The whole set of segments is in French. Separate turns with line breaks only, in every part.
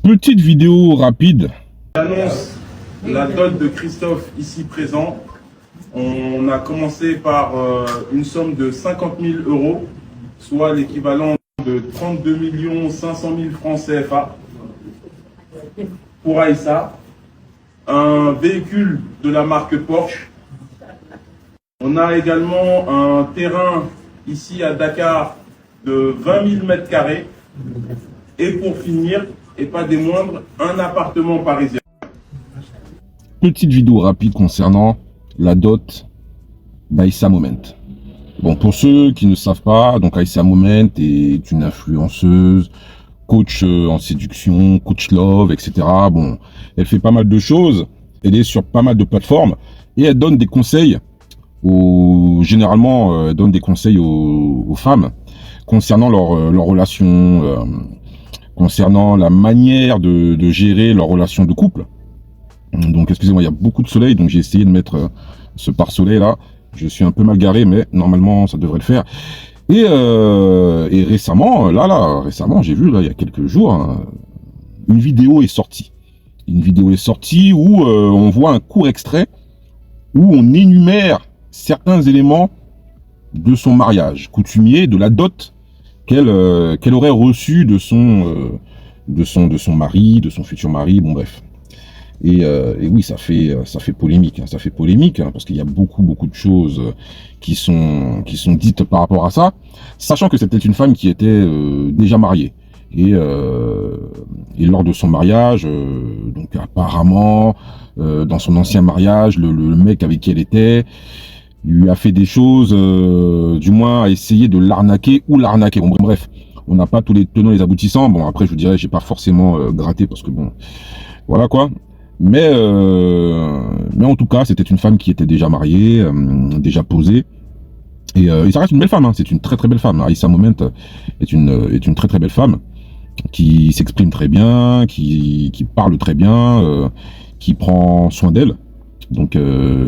Petite vidéo rapide.
J'annonce la dot de Christophe ici présent. On a commencé par une somme de 50 000 €, soit l'équivalent de 32 500 000 francs CFA pour Aïssa. Un véhicule de la marque Porsche. On a également un terrain ici à Dakar de 20 000 m². Et pour finir, et pas des moindres, un appartement parisien.
Petite vidéo rapide concernant la dot d'Aïssa Moment. Bon, pour ceux qui ne savent pas, donc Aïssa Moment est une influenceuse, coach en séduction, coach love, etc. Bon, elle fait pas mal de choses, elle est sur pas mal de plateformes et elle donne des conseils généralement, elle donne des conseils aux femmes concernant leur relation, concernant la manière de gérer leur relation de couple. Donc excusez-moi, il y a beaucoup de soleil, donc j'ai essayé de mettre ce pare-soleil là. Je suis un peu mal garé, mais normalement ça devrait le faire. Et récemment, récemment, j'ai vu là il y a quelques jours, une vidéo est sortie. Une vidéo est sortie où on voit un court extrait où on énumère certains éléments de son mariage coutumier, de la dot qu'elle aurait reçue de son mari, de son futur mari, bon bref. Et oui, ça fait polémique, hein, parce qu'il y a beaucoup de choses qui sont dites par rapport à ça, sachant que c'était une femme qui était déjà mariée. Et lors de son mariage, donc apparemment, dans son ancien mariage, le mec avec qui elle était lui a fait des choses, du moins a essayé de l'arnaquer ou l'arnaquer. Bon bref, on n'a pas tous les tenants et les aboutissants. Bon après je vous dirais, j'ai pas forcément gratté parce que bon, voilà quoi. Mais en tout cas, c'était une femme qui était déjà mariée, déjà posée. Et ça reste une belle femme, hein. C'est une très belle femme. Aïssa Moment est une très belle femme qui s'exprime très bien, qui parle très bien, qui prend soin d'elle. Donc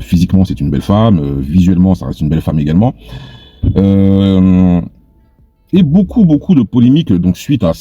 physiquement c'est une belle femme, visuellement ça reste une belle femme également. Et beaucoup de polémiques donc suite à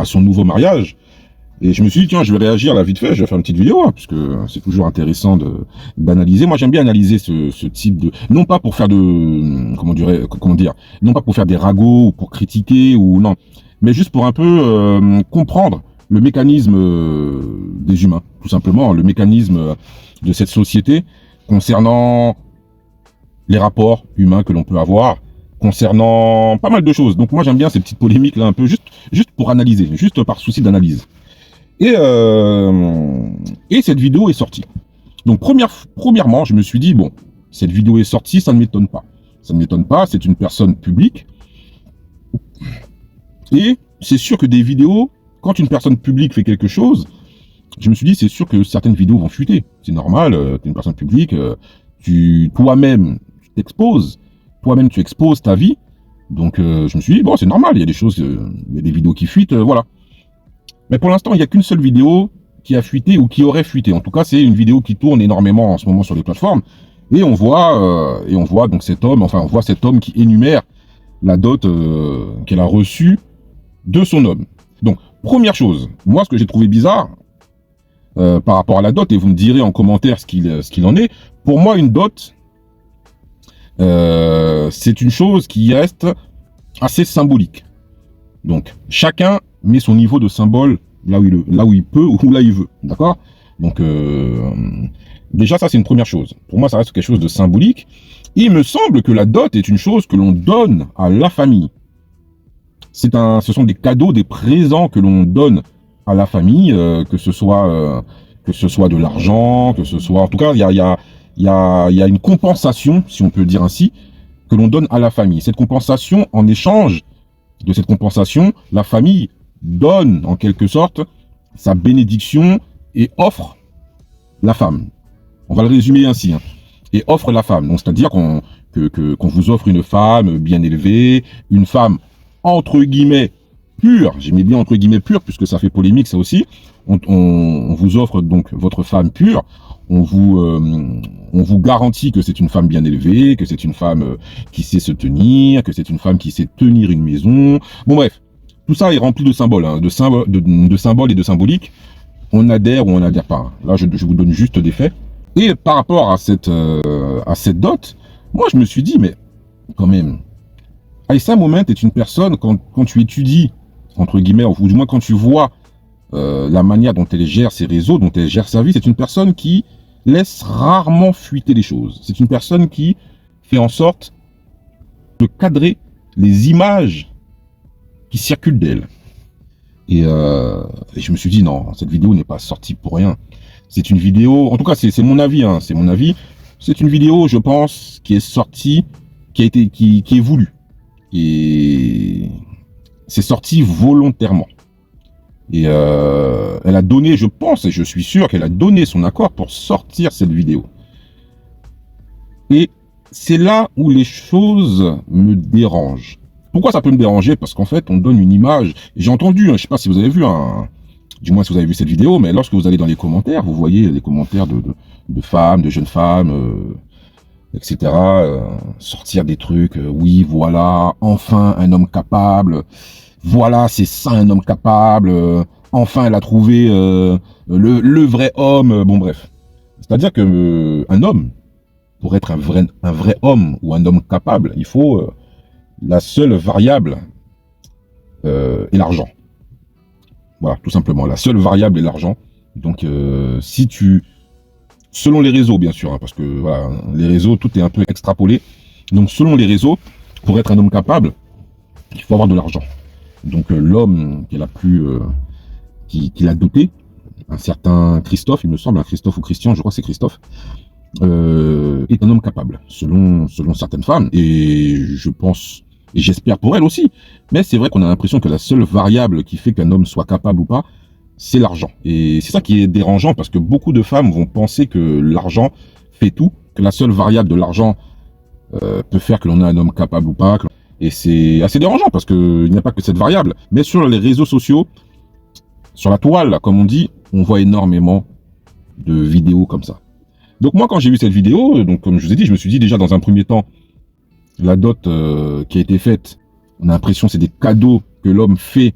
son nouveau mariage. Et je me suis dit tiens, je vais réagir là vite fait, je vais faire une petite vidéo, hein, puisque c'est toujours intéressant d'analyser. Moi j'aime bien analyser ce type de, non pas pour faire de comment dire, non pas pour faire des ragots ou pour critiquer ou non, mais juste pour un peu comprendre le mécanisme des humains, tout simplement, le mécanisme de cette société concernant les rapports humains que l'on peut avoir, concernant pas mal de choses. Donc moi j'aime bien ces petites polémiques là un peu, juste pour analyser, juste par souci d'analyse. Et cette vidéo est sortie. Donc premièrement, je me suis dit bon, cette vidéo est sortie, ça ne m'étonne pas. Ça ne m'étonne pas, c'est une personne publique. Et c'est sûr que des vidéos, quand une personne publique fait quelque chose, je me suis dit c'est sûr que certaines vidéos vont fuiter. C'est normal, t'es une personne publique, toi-même tu t'exposes, toi-même tu exposes ta vie. Donc je me suis dit bon, c'est normal, il y a des choses, il y a des vidéos qui fuitent, voilà. Mais pour l'instant, il n'y a qu'une seule vidéo qui a fuité ou qui aurait fuité. En tout cas, c'est une vidéo qui tourne énormément en ce moment sur les plateformes. Et on voit donc cet homme, on voit cet homme qui énumère la dot qu'elle a reçue de son homme. Donc, première chose, moi, ce que j'ai trouvé bizarre par rapport à la dot, et vous me direz en commentaire ce qu'il en est, pour moi, une dot, c'est une chose qui reste assez symbolique. Donc, chacun met son niveau de symbole là où il peut ou là il veut, d'accord? Donc déjà ça c'est une première chose. Pour moi ça reste quelque chose de symbolique. Il me semble que la dot est une chose que l'on donne à la famille. Ce sont des cadeaux, des présents que l'on donne à la famille, que ce soit de l'argent, que ce soit, en tout cas il y a une compensation, si on peut dire ainsi, que l'on donne à la famille. Cette compensation, en échange de cette compensation, la famille donne en quelque sorte sa bénédiction et offre la femme. On va le résumer ainsi, hein. Et offre la femme. Donc c'est-à-dire qu'on vous offre une femme bien élevée, une femme entre guillemets pure. J'ai mis bien entre guillemets pure puisque ça fait polémique ça aussi. On vous offre donc votre femme pure. On vous garantit que c'est une femme bien élevée, que c'est une femme qui sait se tenir, que c'est une femme qui sait tenir une maison. Bon bref. tout ça est rempli de symboles, hein, de symboles et de symboliques. On adhère ou on n'adhère pas. Là, je vous donne juste des faits. Et par rapport à cette dot, moi, je me suis dit, mais quand même, Aïssa Moment est une personne, quand tu étudies, entre guillemets, ou du moins quand tu vois la manière dont elle gère ses réseaux, dont elle gère sa vie, c'est une personne qui laisse rarement fuiter les choses. C'est une personne qui fait en sorte de cadrer les images qui circulent d'elle. Et je me suis dit, non, cette vidéo n'est pas sortie pour rien. C'est une vidéo, en tout cas, c'est mon avis, hein, c'est mon avis. C'est une vidéo, je pense, qui est sortie, qui est voulue. Et c'est sorti volontairement. Et elle a donné, je pense, et je suis sûr qu'elle a donné son accord pour sortir cette vidéo. Et c'est là où les choses me dérangent. Pourquoi ça peut me déranger? Parce qu'en fait, on donne une image. J'ai entendu, je ne sais pas si vous avez vu, du moins si vous avez vu cette vidéo, mais lorsque vous allez dans les commentaires, vous voyez les commentaires de femmes, de jeunes femmes, etc. Sortir des trucs, oui, voilà, enfin un homme capable. Voilà, c'est ça un homme capable. Enfin, elle a trouvé le vrai homme. Bon, bref. C'est-à-dire que un homme, pour être un vrai homme ou un homme capable, il faut la seule variable est l'argent. Voilà, tout simplement. La seule variable est l'argent. Donc, si tu... Selon les réseaux, bien sûr, hein, parce que voilà, les réseaux, tout est un peu extrapolé. Donc, selon les réseaux, pour être un homme capable, il faut avoir de l'argent. Donc, l'homme qui l'a doté, un certain Christophe, il me semble, un Christophe ou Christian, je crois que c'est Christophe, est un homme capable, selon certaines femmes. Et je pense, et j'espère pour elle aussi. Mais c'est vrai qu'on a l'impression que la seule variable qui fait qu'un homme soit capable ou pas, c'est l'argent. Et c'est ça qui est dérangeant, parce que beaucoup de femmes vont penser que l'argent fait tout, que la seule variable de l'argent peut faire que l'on a un homme capable ou pas. Et c'est assez dérangeant, parce qu'il n'y a pas que cette variable. Mais sur les réseaux sociaux, sur la toile, là, comme on dit, on voit énormément de vidéos comme ça. Donc moi, quand j'ai vu cette vidéo, donc comme je vous ai dit, je me suis dit déjà dans un premier temps, la dot qui a été faite, on a l'impression que c'est des cadeaux que l'homme fait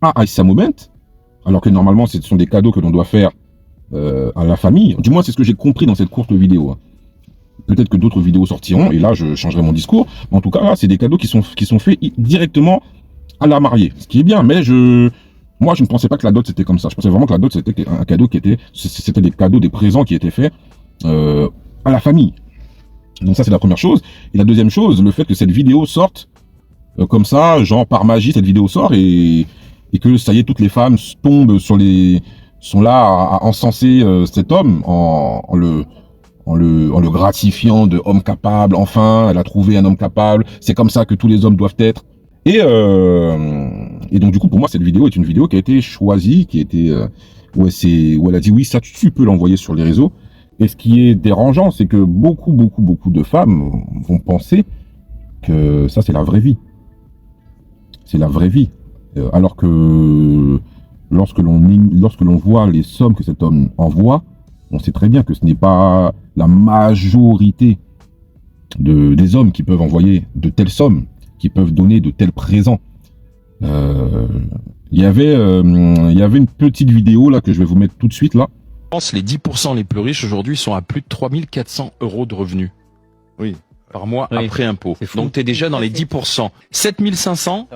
à Aïssa Moment, alors que normalement, ce sont des cadeaux que l'on doit faire à la famille. Du moins, c'est ce que j'ai compris dans cette courte vidéo. Hein. Peut-être que d'autres vidéos sortiront, et là, je changerai mon discours. Mais en tout cas, là, c'est des cadeaux qui sont faits directement à la mariée. Ce qui est bien, mais moi, je ne pensais pas que la dot, c'était comme ça. Je pensais vraiment que la dot, c'était un cadeau c'était des cadeaux, des présents qui étaient faits à la famille. Donc ça, c'est la première chose. Et la deuxième chose, le fait que cette vidéo sorte comme ça, genre par magie, cette vidéo sort et que ça y est, toutes les femmes tombent sont là à encenser cet homme en le gratifiant de homme capable. Enfin, elle a trouvé un homme capable. C'est comme ça que tous les hommes doivent être. Et donc du coup, pour moi, cette vidéo est une vidéo qui a été choisie, qui a été où elle a dit oui, ça tu peux l'envoyer sur les réseaux. Et ce qui est dérangeant, c'est que beaucoup de femmes vont penser que ça c'est la vraie vie. C'est la vraie vie. Alors que lorsque l'on voit les sommes que cet homme envoie, on sait très bien que ce n'est pas la majorité des hommes qui peuvent envoyer de telles sommes, qui peuvent donner de tels présents. Il y avait une petite vidéo là que je vais vous mettre tout de suite là.
Les 10% les plus riches aujourd'hui sont à plus de 3400 € de revenus.
Oui.
Par mois après impôt. Donc tu es déjà dans les 10%. 7500,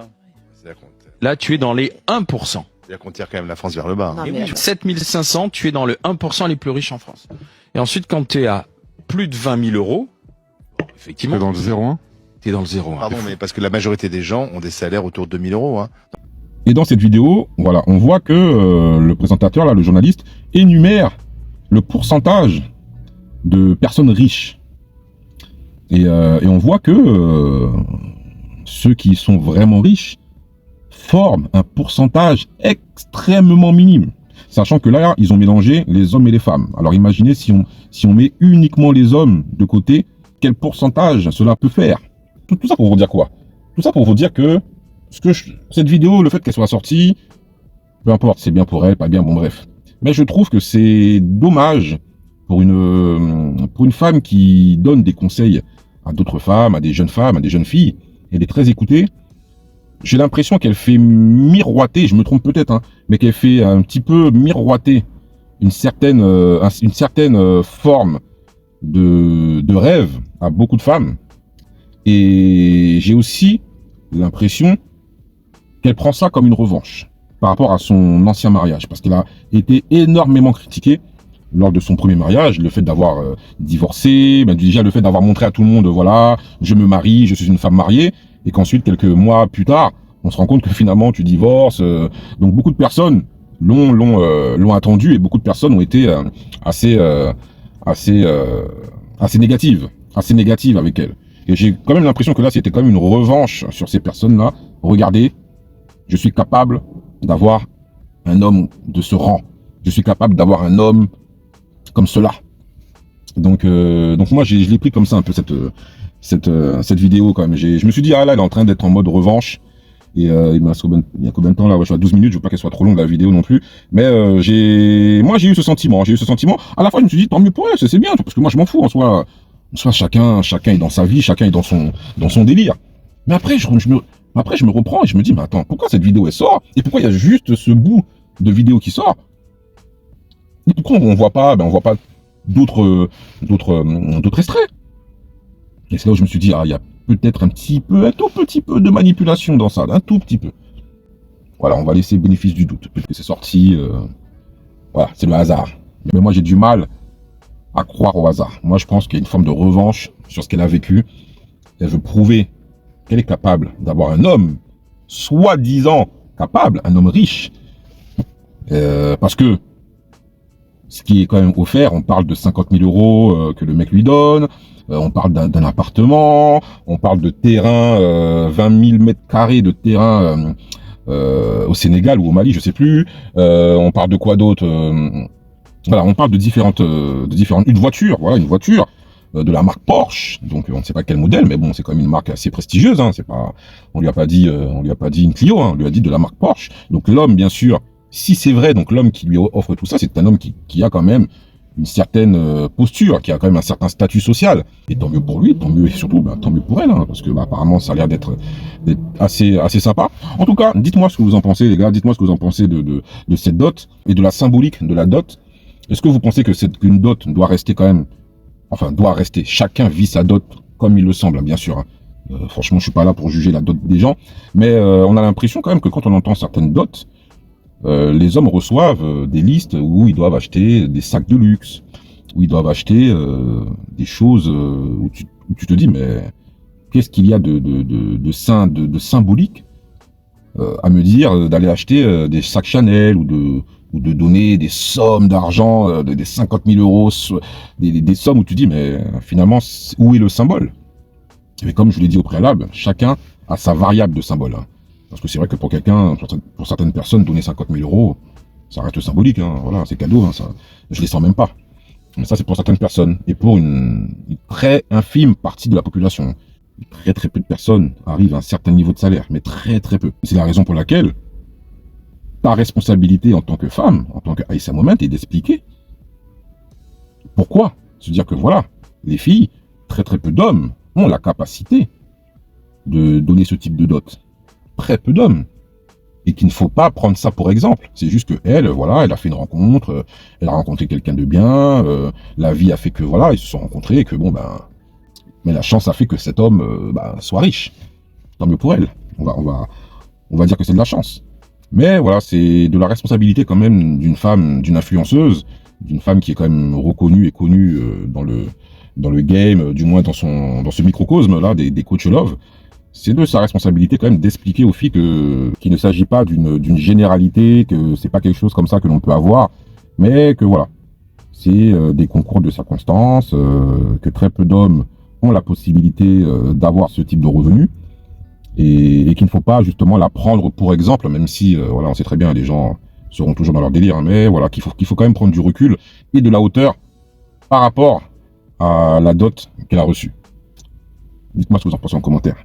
là tu es dans les 1%.
C'est-à-dire qu'on tire quand même la France vers le bas.
Non,
Hein.
mais
7500, tu es dans le 1% les plus riches en France. Et ensuite, quand tu es à plus de 20 000 €, effectivement,
Dans le 0,1.
tu es dans le 0,1.
Pardon, mais parce que la majorité des gens ont des salaires autour de 2000 €. Hein.
Et dans cette vidéo, voilà, on voit que le présentateur, là, le journaliste, énumère le pourcentage de personnes riches. Et on voit que ceux qui sont vraiment riches forment un pourcentage extrêmement minime. Sachant que là, ils ont mélangé les hommes et les femmes. Alors imaginez si on met uniquement les hommes de côté, quel pourcentage cela peut faire. Tout ça pour vous dire quoi? Tout ça pour vous dire que cette vidéo, le fait qu'elle soit sortie, peu importe, c'est bien pour elle, pas bien, bon bref. Mais je trouve que c'est dommage pour une femme qui donne des conseils à d'autres femmes, à des jeunes filles, elle est très écoutée, j'ai l'impression qu'elle fait miroiter, je me trompe peut-être, hein, mais qu'elle fait un petit peu miroiter une certaine forme de rêve à beaucoup de femmes. Et j'ai aussi l'impression qu'elle prend ça comme une revanche par rapport à son ancien mariage, parce qu'elle a été énormément critiquée lors de son premier mariage, le fait d'avoir divorcé, ben déjà le fait d'avoir montré à tout le monde, voilà, je me marie, je suis une femme mariée, et qu'ensuite, quelques mois plus tard, on se rend compte que finalement tu divorces. Donc beaucoup de personnes l'ont attendu, et beaucoup de personnes ont été assez négatives avec elle. Et j'ai quand même l'impression que là, c'était quand même une revanche sur ces personnes-là. Regardez, je suis capable d'avoir un homme de ce rang. Je suis capable d'avoir un homme comme cela. Donc moi, je l'ai pris comme ça un peu cette vidéo quand même. Je me suis dit, ah là, elle est en train d'être en mode revanche. Et il y a combien de temps là? Ouais, je suis à 12 minutes, je veux pas qu'elle soit trop longue la vidéo non plus. Mais moi j'ai eu ce sentiment. À la fois je me suis dit, tant mieux pour elle, c'est bien, parce que moi je m'en fous en soi. Chacun est dans sa vie, chacun est dans son délire. Mais après je me reprends et je me dis, mais attends, pourquoi cette vidéo elle sort? Et pourquoi il y a juste ce bout de vidéo qui sort? Et pourquoi on voit pas d'autres extraits? Et c'est là où je me suis dit, ah, il y a peut-être un tout petit peu de manipulation dans ça, un tout petit peu. Voilà, on va laisser le bénéfice du doute. Peut-être que c'est sorti, voilà, c'est le hasard. Mais moi, j'ai du mal à croire au hasard. Moi, je pense qu'il y a une forme de revanche sur ce qu'elle a vécu. Elle veut prouver qu'elle est capable d'avoir un homme, soi-disant capable, un homme riche. Parce que ce qui est quand même offert, on parle de 50 000 euros que le mec lui donne, on parle d'un appartement, on parle de terrain, 20 000 mètres carrés de terrain au Sénégal ou au Mali, je sais plus. On parle de quoi d'autre? Voilà, on parle de différentes, une voiture, voilà, une voiture de la marque Porsche. Donc on ne sait pas quel modèle, mais bon, c'est quand même une marque assez prestigieuse. Hein, c'est pas, on lui a pas dit une Clio, hein, on lui a dit de la marque Porsche. Donc l'homme, bien sûr, si c'est vrai, donc l'homme qui lui offre tout ça, c'est un homme qui a quand même une certaine posture, qui a quand même un certain statut social. Et tant mieux pour lui, tant mieux et surtout, tant mieux pour elle, hein, parce que apparemment ça a l'air d'être assez sympa. En tout cas, dites-moi ce que vous en pensez, les gars. Dites-moi ce que vous en pensez de cette dot et de la symbolique de la dot. Est-ce que vous pensez que qu'une dot doit rester quand même, enfin doit rester, chacun vit sa dot comme il le semble, hein, bien sûr. Hein. Franchement, je suis pas là pour juger la dot des gens, mais on a l'impression quand même que quand on entend certaines dots, les hommes reçoivent des listes où ils doivent acheter des sacs de luxe, où ils doivent acheter des choses où tu te dis, mais qu'est-ce qu'il y a de symbolique à me dire d'aller acheter des sacs Chanel ou de donner des sommes d'argent, des 50 000 euros, des sommes où tu dis, mais finalement, où est le symbole? Mais comme je l'ai dit au préalable, chacun a sa variable de symbole. Hein. Parce que c'est vrai que pour quelqu'un, pour certaines personnes, donner 50 000 euros, ça reste symbolique. Hein. Voilà, c'est cadeau. Hein, ça, je les sens même pas. Mais ça, c'est pour certaines personnes. Et pour une très infime partie de la population. Très peu de personnes arrivent à un certain niveau de salaire. Mais très peu. C'est la raison pour laquelle ta responsabilité en tant que femme, en tant qu'Aïssa Moment, est d'expliquer pourquoi. Se dire que voilà, les filles, très peu d'hommes ont la capacité de donner ce type de dot. Très peu d'hommes. Et qu'il ne faut pas prendre ça pour exemple. C'est juste que elle, voilà, elle a fait une rencontre, elle a rencontré quelqu'un de bien, la vie a fait que voilà, ils se sont rencontrés et que bon mais la chance a fait que cet homme soit riche. Tant mieux pour elle. On va dire que c'est de la chance. Mais voilà, c'est de la responsabilité quand même d'une femme, d'une influenceuse, d'une femme qui est quand même reconnue et connue dans le game, du moins dans ce microcosme là des coach love. C'est de sa responsabilité quand même d'expliquer aux filles qu'il ne s'agit pas d'une généralité, que c'est pas quelque chose comme ça que l'on peut avoir, mais que voilà, c'est des concours de circonstances, que très peu d'hommes ont la possibilité d'avoir ce type de revenus. Et qu'il ne faut pas justement la prendre pour exemple, même si voilà, on sait très bien les gens seront toujours dans leur délire, hein, mais voilà, qu'il faut quand même prendre du recul et de la hauteur par rapport à la dot qu'elle a reçue. Dites-moi ce que vous en pensez en commentaire.